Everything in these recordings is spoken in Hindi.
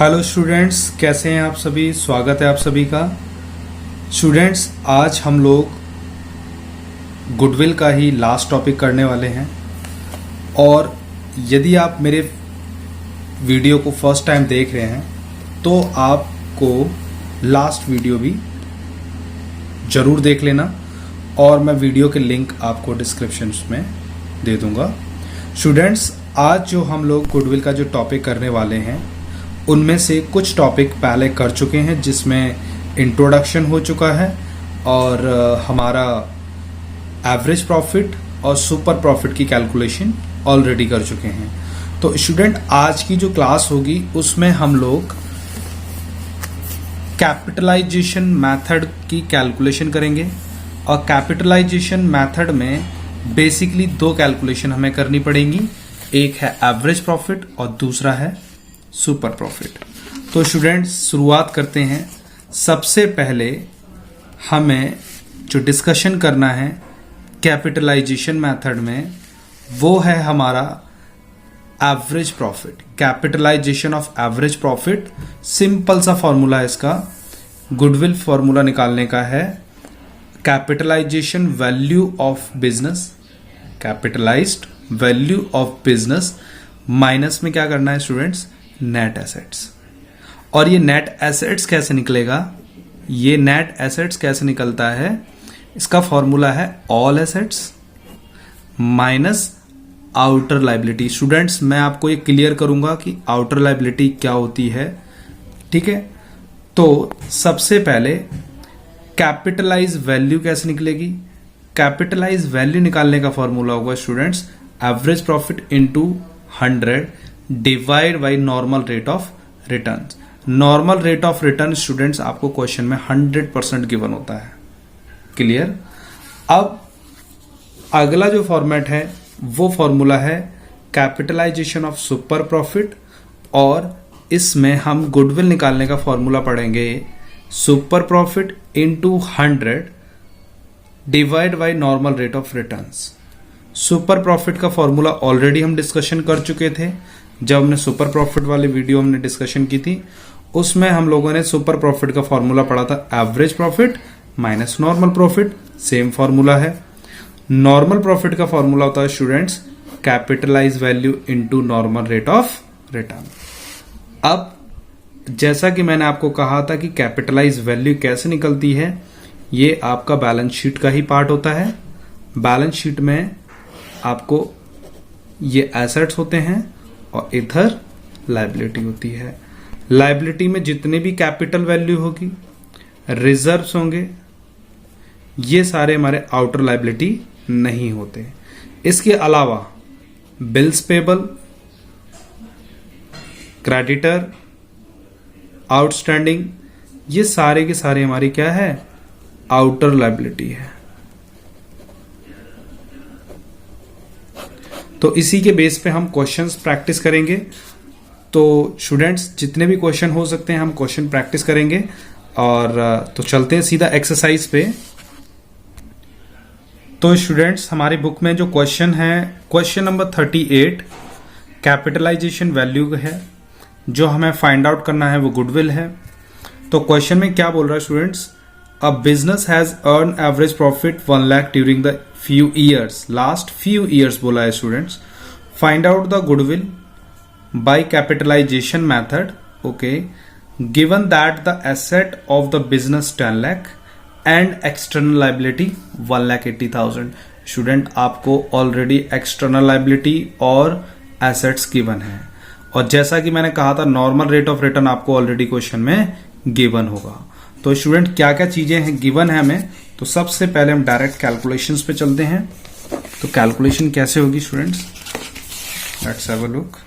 हेलो स्टूडेंट्स, कैसे हैं आप सभी। स्वागत है आप सभी का। स्टूडेंट्स, आज हम लोग गुडविल का ही लास्ट टॉपिक करने वाले हैं। और यदि आप मेरे वीडियो को फर्स्ट टाइम देख रहे हैं तो आपको लास्ट वीडियो भी ज़रूर देख लेना, और मैं वीडियो के लिंक आपको डिस्क्रिप्शन में दे दूंगा। स्टूडेंट्स, आज जो हम लोग गुडविल का जो टॉपिक करने वाले हैं उनमें से कुछ टॉपिक पहले कर चुके हैं, जिसमें इंट्रोडक्शन हो चुका है और हमारा एवरेज प्रॉफिट और सुपर प्रॉफिट की कैलकुलेशन ऑलरेडी कर चुके हैं। तो स्टूडेंट, आज की जो क्लास होगी उसमें हम लोग कैपिटलाइजेशन मेथड की कैलकुलेशन करेंगे। और कैपिटलाइजेशन मेथड में बेसिकली दो कैलकुलेशन हमें करनी पड़ेंगी, एक है एवरेज प्रॉफिट और दूसरा है सुपर प्रॉफिट। तो स्टूडेंट्स, शुरुआत करते हैं। सबसे पहले हमें जो डिस्कशन करना है कैपिटलाइजेशन मेथड में वो है हमारा average profit, capitalization of average profit. Simple सा फॉर्मूला है इसका, गुडविल फॉर्मूला निकालने का है capitalization value of business, capitalized value of business minus में क्या करना है स्टूडेंट्स, नेट एसेट्स। और ये नेट एसेट्स कैसे निकलेगा, ये नेट एसेट्स कैसे निकलता है, इसका फॉर्मूला है all assets minus outer liability. Students, मैं आपको ये क्लियर करूंगा कि आउटर लाइबिलिटी क्या होती है, ठीक है। तो सबसे पहले कैपिटलाइज वैल्यू कैसे निकलेगी, कैपिटलाइज वैल्यू निकालने का फॉर्मूला होगा students average profit into 100 divide by normal rate of return. Normal rate of return students आपको क्वेश्चन में 100% गिवन होता है। क्लियर। अब अगला जो फॉर्मेट है वो फॉर्मूला है कैपिटलाइजेशन ऑफ सुपर प्रॉफिट, और इसमें हम गुडविल निकालने का फॉर्मूला पढ़ेंगे super profit into 100 divide by normal rate of returns. Super profit का फॉर्मूला ऑलरेडी हम डिस्कशन कर चुके थे जब हमने सुपर प्रॉफिट वाली वीडियो हमने डिस्कशन की थी। उसमें हम लोगों ने सुपर प्रॉफिट का फॉर्मूला पढ़ा था average profit minus normal profit, same formula है। नॉर्मल प्रॉफिट का फॉर्मूला होता है students capitalize value into normal rate of return. अब जैसा कि मैंने आपको कहा था कि कैपिटलाइज वैल्यू कैसे निकलती है, ये आपका बैलेंस शीट का ही पार्ट होता है। बैलेंस शीट में आपको ये एसेट्स होते हैं और इधर लायबिलिटी होती है। लायबिलिटी में जितने भी कैपिटल वैल्यू होगी, रिजर्व्स होंगे, ये सारे हमारे आउटर लायबिलिटी नहीं होते। इसके अलावा बिल्स पेबल, क्रेडिटर, आउटस्टैंडिंग, ये सारे के सारे हमारी क्या है, आउटर लायबिलिटी है। तो इसी के बेस पे हम क्वेश्चंस प्रैक्टिस करेंगे। तो स्टूडेंट्स, जितने भी क्वेश्चन हो सकते हैं हम क्वेश्चन प्रैक्टिस करेंगे। और तो चलते हैं सीधा एक्सरसाइज पे। तो स्टूडेंट्स, हमारी बुक में जो क्वेश्चन है, क्वेश्चन नंबर 38 कैपिटलाइजेशन वैल्यू है, जो हमें फाइंड आउट करना है वो गुडविल है। तो क्वेश्चन में क्या बोल रहा है students, a business has earn average profit 1 lakh during the few years, last few years बोला है students. Find out the goodwill by capitalization method, okay, given that the asset of the business 10 lakh and external liability 1,80,000। Student, आपको ऑलरेडी एक्सटर्नल लाइबिलिटी और एसेट्स गिवन है, और जैसा कि मैंने कहा था नॉर्मल रेट ऑफ रिटर्न आपको ऑलरेडी क्वेश्चन में गिवन होगा। तो स्टूडेंट, क्या क्या चीजें हैं गिवन है हमें, तो सबसे पहले हम डायरेक्ट कैलकुलेशंस पे चलते हैं। तो कैलकुलेशन कैसे होगी students, let's have a look.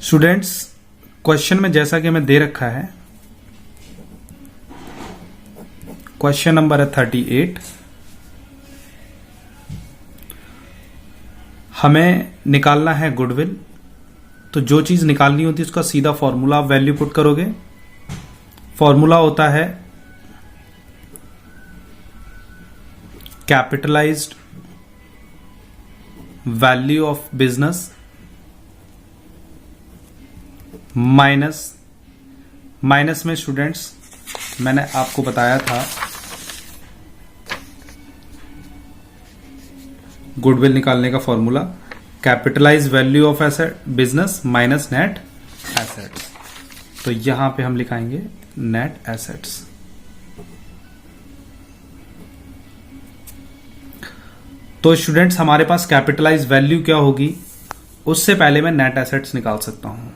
Students, question में जैसा कि हमें दे रखा है, क्वेश्चन नंबर है 38। हमें निकालना है गुडविल। तो जो चीज निकालनी होती है उसका सीधा फॉर्मूला आप वैल्यू पुट करोगे। फॉर्मूला होता है capitalized value of business minus में स्टूडेंट्स मैंने आपको बताया था गुडविल निकालने का formula, capitalize value of asset business minus net assets. तो यहां पे हम लिखाएंगे नेट एसेट्स। तो स्टूडेंट्स हमारे पास कैपिटलाइज वैल्यू क्या होगी, उससे पहले मैं नेट एसेट्स निकाल सकता हूं।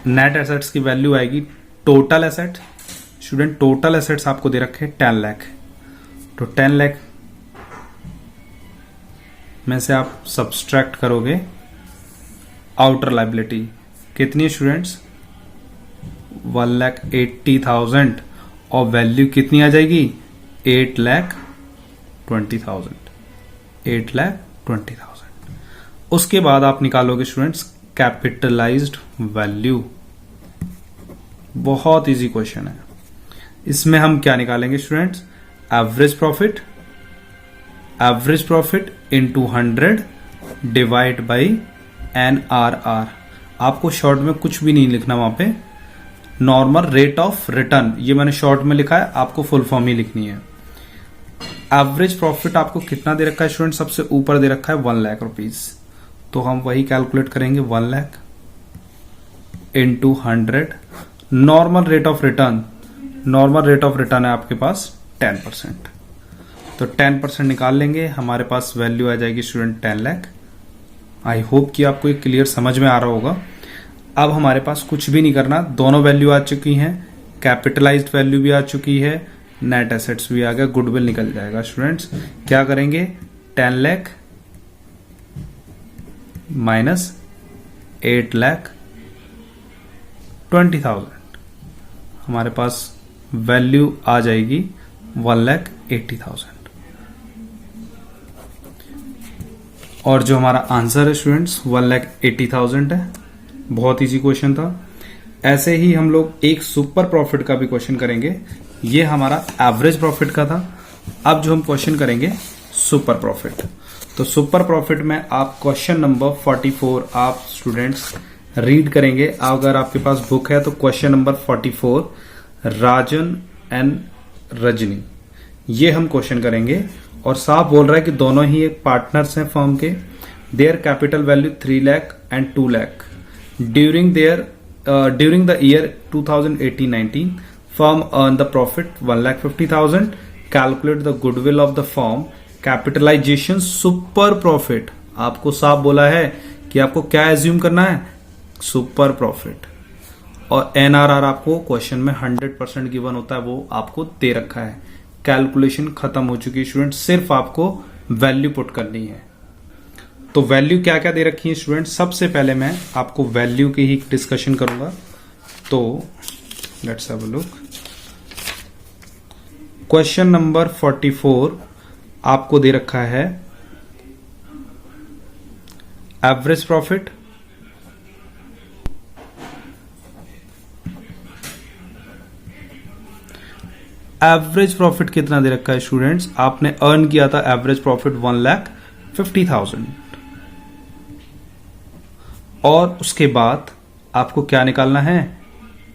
नेट एसेट्स की वैल्यू आएगी total asset. Student total assets आपको दे रखे 10 लाख, तो 10 लाख में से आप सब्सट्रैक्ट करोगे आउटर लाइबिलिटी, कितनी है स्टूडेंट्स 1,80,000 और वैल्यू कितनी आ जाएगी 8,20,000। 8,20,000। उसके बाद आप निकालोगे स्टूडेंट्स कैपिटलाइज्ड वैल्यू। बहुत इजी क्वेश्चन है। इसमें हम क्या निकालेंगे students, average profit into 100 divide by NRR। आपको शॉर्ट में कुछ भी नहीं लिखना, वहां पे नॉर्मल रेट ऑफ रिटर्न, ये मैंने शॉर्ट में लिखा है, आपको फुल फॉर्म ही लिखनी है। एवरेज प्रॉफिट आपको कितना दे रखा है स्टूडेंट, सबसे ऊपर दे रखा है 1 लाख रुपीज, तो हम वही कैलकुलेट करेंगे 1 lakh into 100। Normal rate of return है आपके पास 10%, तो 10% निकाल लेंगे, हमारे पास वैल्यू आ जाएगी स्टूडेंट 10 लाख। आई होप कि आपको ये क्लियर समझ में आ रहा होगा। अब हमारे पास कुछ भी नहीं करना, दोनों वैल्यू आ चुकी हैं, कैपिटलाइज्ड वैल्यू भी आ चुकी है, नेट एसेट्स भी आ गया, गुडविल निकल जाएगा। स्टूडेंट्स क्या करेंगे 10 लाख माइनस 8,20,000, हमारे पास वैल्यू आ जाएगी 1,80,000। और जो हमारा आंसर है स्टूडेंट्स 1,80,000 है। बहुत इजी क्वेश्चन था। ऐसे ही हम लोग एक सुपर प्रॉफिट का भी क्वेश्चन करेंगे, ये हमारा एवरेज प्रॉफिट का था। अब जो हम क्वेश्चन करेंगे सुपर प्रॉफिट, तो सुपर प्रॉफिट में आप क्वेश्चन नंबर 44 आप स्टूडेंट्स रीड करेंगे। अगर आपके पास बुक है तो question number 44 Rajan and Rajni, ये हम क्वेश्चन करेंगे। और साफ बोल रहा है कि दोनों ही एक पार्टनर्स हैं फर्म के। Their capital value 3 lakh and 2 lakh during the year 2018-19 firm earn the profit 1,50,000। Calculate the goodwill of the firm, capitalization super profit. आपको साफ बोला है कि आपको क्या एज्यूम करना है, सुपर प्रॉफिट। और NRR आपको क्वेश्चन में 100% गिवन होता है, वो आपको दे रखा है। कैलकुलेशन खत्म हो चुकी है स्टूडेंट, सिर्फ आपको वैल्यू पुट करनी है। तो वैल्यू क्या क्या दे रखी है स्टूडेंट, सबसे पहले मैं आपको वैल्यू की ही डिस्कशन करूंगा। तो let's have a look. Question number 44 आपको दे रखा है एवरेज प्रॉफिट, एवरेज प्रॉफिट कितना दे रखा है स्टूडेंट्स, आपने अर्न किया था एवरेज प्रॉफिट 1,50,000। और उसके बाद आपको क्या निकालना है,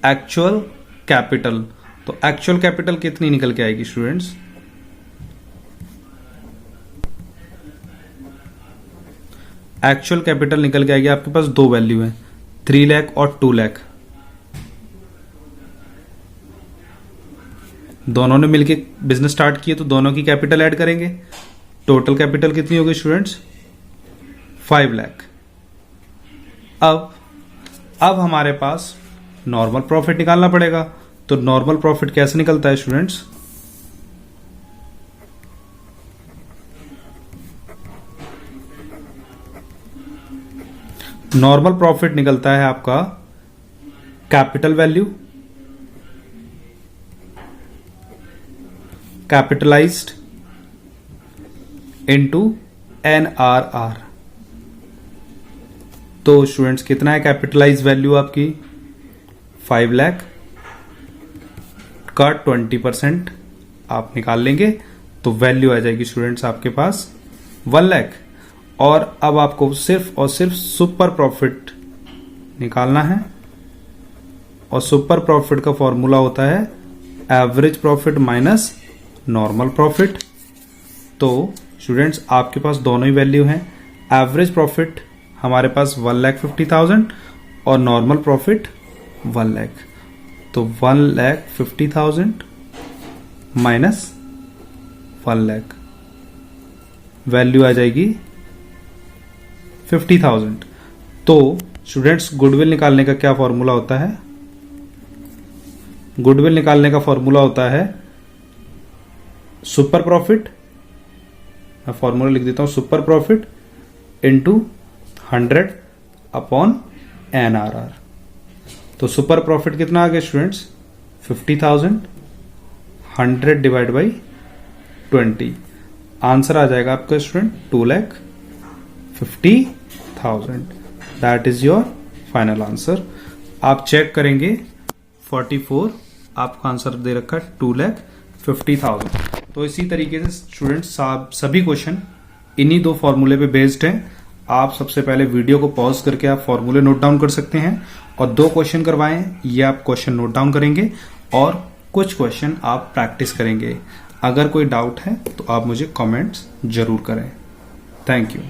एक्चुअल कैपिटल। तो एक्चुअल कैपिटल कितनी निकल के आएगी स्टूडेंट्स, एक्चुअल कैपिटल निकल के आएगी, आपके पास दो वैल्यू है 3 लाख और 2 लाख। दोनों ने मिलके बिजनेस स्टार्ट किए तो दोनों की कैपिटल ऐड करेंगे, टोटल कैपिटल कितनी होगी स्टूडेंट्स 5 लाख। अब हमारे पास नॉर्मल प्रॉफिट निकालना पड़ेगा। तो नॉर्मल प्रॉफिट कैसे निकलता है स्टूडेंट्स, नॉर्मल प्रॉफिट निकलता है आपका capital value, capitalised into NRR। तो स्टूडेंट्स कितना है कैपिटलाइज वैल्यू आपकी 5 लाख का 20% आप निकाल लेंगे, तो वैल्यू आ जाएगी स्टूडेंट्स आपके पास 1 लाख। और अब आपको सिर्फ और सिर्फ सुपर प्रॉफिट निकालना है, और सुपर प्रॉफिट का फॉर्मूला होता है average profit minus normal profit. तो स्टूडेंट्स आपके पास दोनों ही वैल्यू हैं। एवरेज प्रॉफिट हमारे पास 1,50,000 और नॉर्मल प्रॉफिट 1 लाख। तो 1,50,000 माइनस 1 लाख, वैल्यू आ जाएगी 50,000। तो स्टूडेंट्स गुडविल निकालने का क्या फॉर्मूला होता है? गुडविल निकालने का फॉर्मूला होता है सुपर प्रॉफिट, मैं फॉर्मूला लिख देता हूं, super profit into 100 upon NRR। तो सुपर प्रॉफिट कितना आ गया स्टूडेंट्स? 50,000, 100 डिवाइड बाई 20, आंसर आ जाएगा आपका student 2,50,000। That is your final answer. आप चेक करेंगे 44 आपका आंसर दे रखा है 2,50,000। तो इसी तरीके से स्टूडेंट्स सभी क्वेश्चन इन्हीं दो फॉर्मूले पे बेस्ड हैं। आप सबसे पहले वीडियो को पॉज करके आप फॉर्मूले नोट डाउन कर सकते हैं, और 2 क्वेश्चन करवाएं, ये आप क्वेश्चन नोट डाउन करेंगे और कुछ क्वेश्चन आप प्रैक्टिस करेंगे। अगर कोई डाउट है तो आप मुझे कमेंट्स जरूर करें। Thank you.